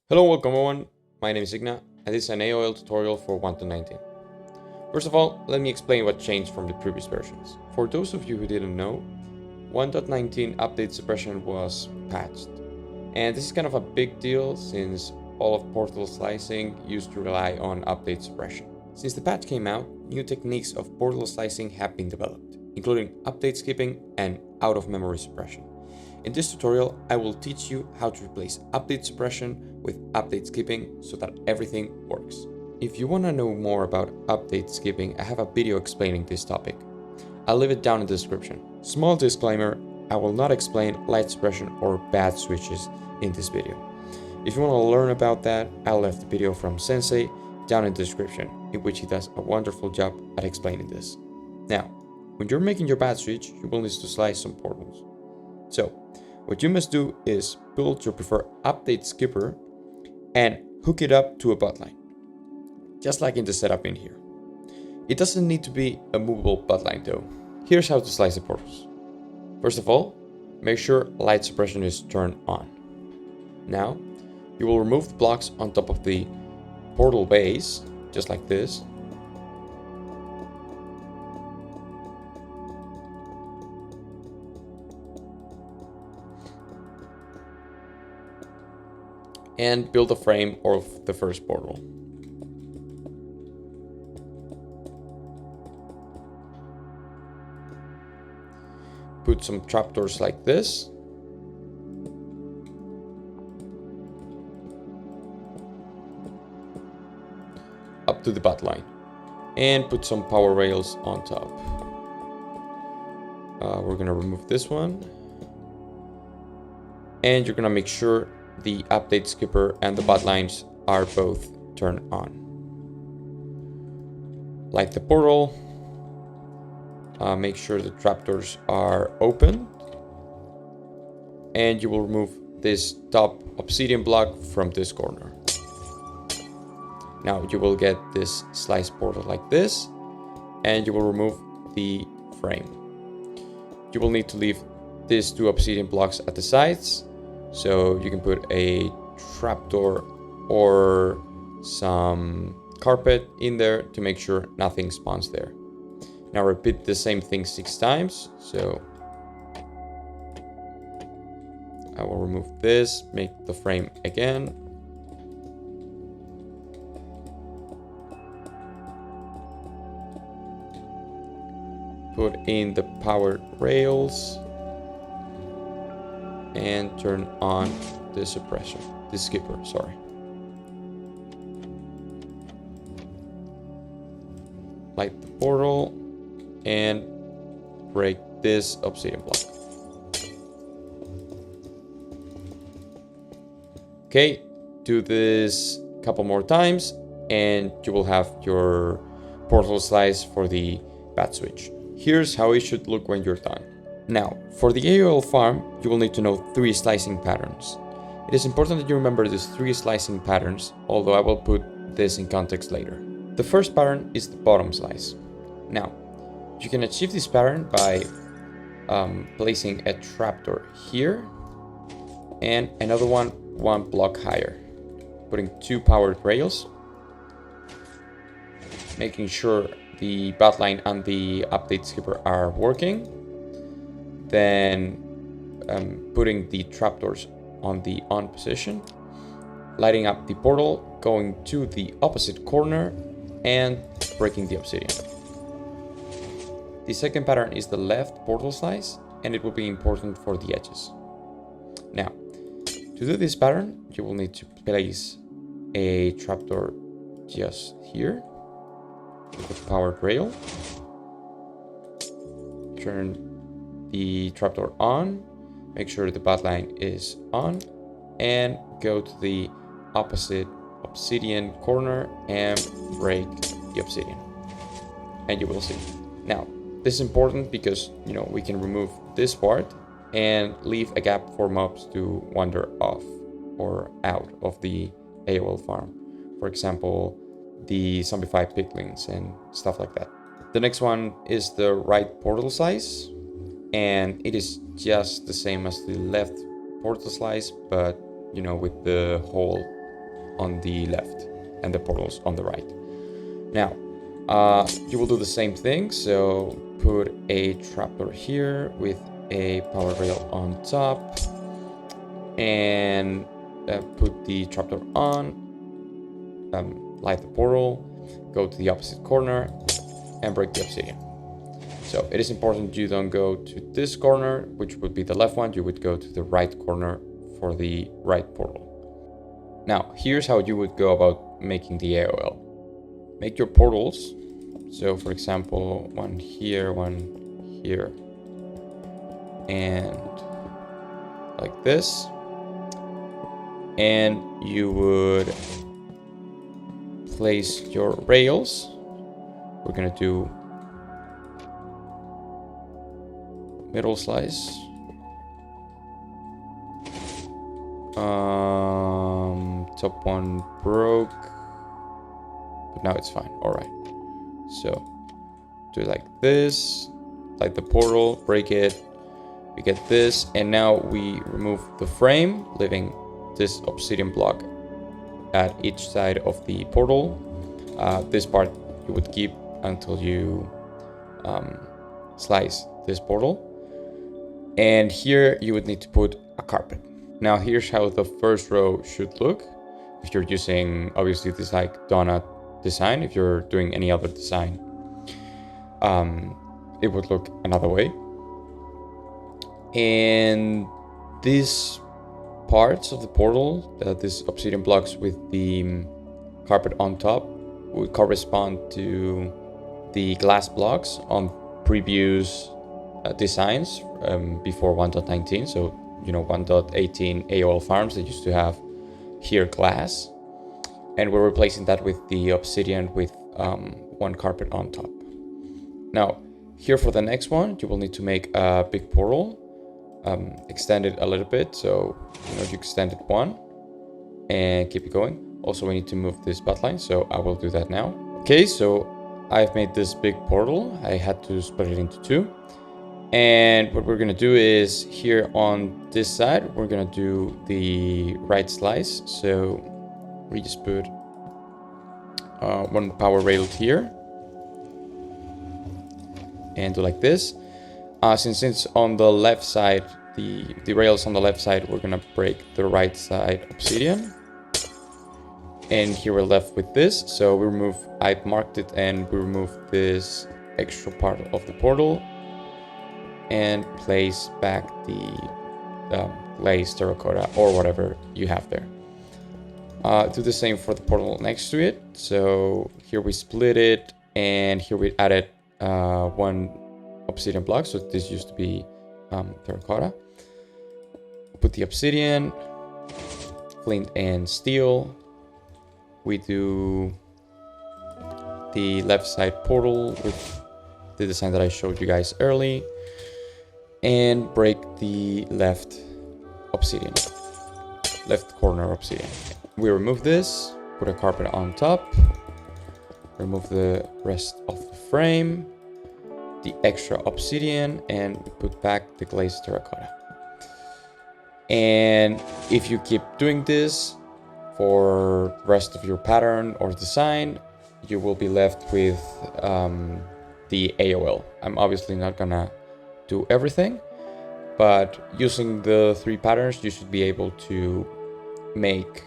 Hello, welcome everyone. My name is Igna, and this is an EOL tutorial for 1.19. First of all, let me explain what changed from the previous versions. For those of you who didn't know, 1.19 update suppression was patched. And this is kind of a big deal since all of portal slicing used to rely on update suppression. Since the patch came out, new techniques of portal slicing have been developed, including update skipping and out-of-memory suppression. In this tutorial, I will teach you how to replace update suppression with update skipping so that everything works. If you want to know more about update skipping, I have a video explaining this topic. I'll leave it down in the description. Small disclaimer, I will not explain light suppression or bad switches in this video. If you want to learn about that, I'll leave the video from Sensei down in the description, in which he does a wonderful job at explaining this. Now, when you're making your bad switch, you will need to slice some portals. So, what you must do is build your preferred update skipper and hook it up to a butt line, just like in the setup in here. It doesn't need to be a movable butt line though. Here's how to slice the portals. First of all, make sure light suppression is turned on. Now, you will remove the blocks on top of the portal base, just like this. And build a frame of the first portal. Put some trapdoors like this. Up to the butt line. And put some power rails on top. We're gonna remove this one. And you're gonna make sure the update skipper and the butt lines are both turned on. Light the portal. Make sure the trapdoors are open. And you will remove this top obsidian block from this corner. Now you will get this slice portal like this. And you will remove the frame. You will need to leave these two obsidian blocks at the sides. So you can put a trapdoor or some carpet in there to make sure nothing spawns there. Now repeat the same thing 6 times. So I will remove this, make the frame again. Put in the powered rails. And turn on the suppression, the skipper, sorry. Light the portal and break this obsidian block. Okay, do this a couple more times and you will have your portal slice for the bat switch. Here's how it should look when you're done. Now, for the EOL farm, you will need to know 3 slicing patterns. It is important that you remember these 3 slicing patterns, although I will put this in context later. The first pattern is the bottom slice. Now, you can achieve this pattern by placing a trapdoor here and another one block higher. Putting 2 powered rails, making sure the butt line and the update skipper are working. Then putting the trapdoors on the on position, lighting up the portal, going to the opposite corner and breaking the obsidian. The second pattern is the left portal slice and it will be important for the edges. Now, to do this pattern, you will need to place a trapdoor just here with a powered rail. Turn the trapdoor on, make sure the butt line is on, and go to the opposite obsidian corner and break the obsidian. And you will see. Now, this is important because we can remove this part and leave a gap for mobs to wander off or out of the EOL farm. For example, the zombified piglins and stuff like that. The next one is the right portal size. And it is just the same as the left portal slice, but with the hole on the left and the portals on the right. Now, you will do the same thing. So put a trapdoor here with a power rail on top, and put the trapdoor on, light the portal, go to the opposite corner, and break the obsidian. So it is important you don't go to this corner, which would be the left one. You would go to the right corner for the right portal. Now, here's how you would go about making the EOL. Make your portals. So for example, one here, and like this. And you would place your rails. We're gonna do middle slice. Top one broke, but now it's fine. All right. So do it like this, light the portal, break it. We get this, and now we remove the frame, leaving this obsidian block at each side of the portal. This part you would keep until you slice this portal. And here you would need to put a carpet. Now here's how the first row should look. If you're using, obviously, this like donut design, if you're doing any other design, it would look another way. And these parts of the portal, these obsidian blocks with the carpet on top, would correspond to the glass blocks on previous designs before 1.19. So, 1.18 EOL farms that used to have here glass, and we're replacing that with the obsidian with one carpet on top. Now, here for the next one, you will need to make a big portal, extend it a little bit. So, you extend it one and keep it going. Also, we need to move this butt line, so I will do that now. Okay, so I've made this big portal. I had to split it into two. And what we're gonna do is here on this side, we're gonna do the right slice. So we just put one power rail here and do like this. Since it's on the left side, the rails on the left side, we're gonna break the right side obsidian. And here we're left with this. So I marked it, and we remove this extra part of the portal and place back the glazed terracotta or whatever you have there. Do the same for the portal next to it. So here we split it, and here we added one obsidian block. So this used to be terracotta. Put the obsidian, flint and steel. We do the left side portal with the design that I showed you guys early, and break the left corner obsidian. We remove this, put a carpet on top, remove the rest of the frame, the extra obsidian, and we put back the glazed terracotta. And if you keep doing this for the rest of your pattern or design, you will be left with the EOL. I'm obviously not gonna do everything, but using the 3 patterns, you should be able to make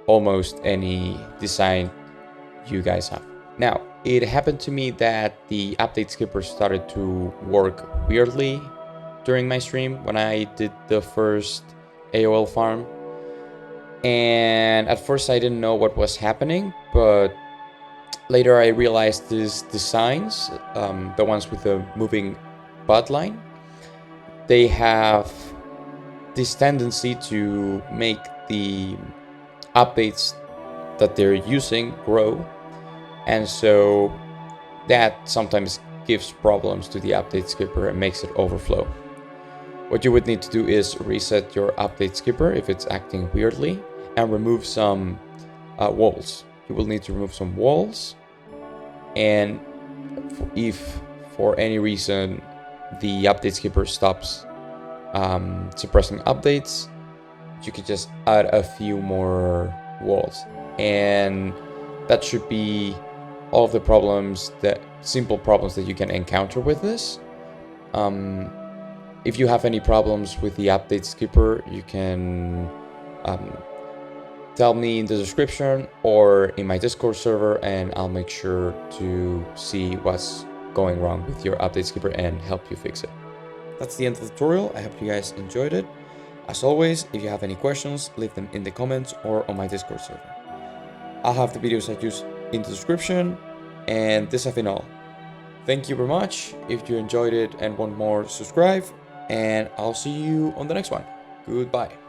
almost any design you guys have. Now, it happened to me that the update skipper started to work weirdly during my stream when I did the first EOL farm. And at first I didn't know what was happening, but later I realized these designs, the ones with the moving butt line, they have this tendency to make the updates that they're using grow, and so that sometimes gives problems to the update skipper and makes it overflow. What you would need to do is reset your update skipper if it's acting weirdly, and remove some walls. You will need to remove some walls, and if for any reason the update skipper stops suppressing updates, you could just add a few more walls. and that should be all of the problems, that simple problems that you can encounter with this. If you have any problems with the update skipper, you can tell me in the description or in my Discord server, and I'll make sure to see what's going wrong with your update skipper and help you fix it. That's the end of the tutorial. I hope you guys enjoyed it. As always, if you have any questions, leave them in the comments or on my Discord server. I'll have the videos I use in the description, and this has been all. Thank you very much. If you enjoyed it and want more, subscribe, and I'll see you on the next one. Goodbye.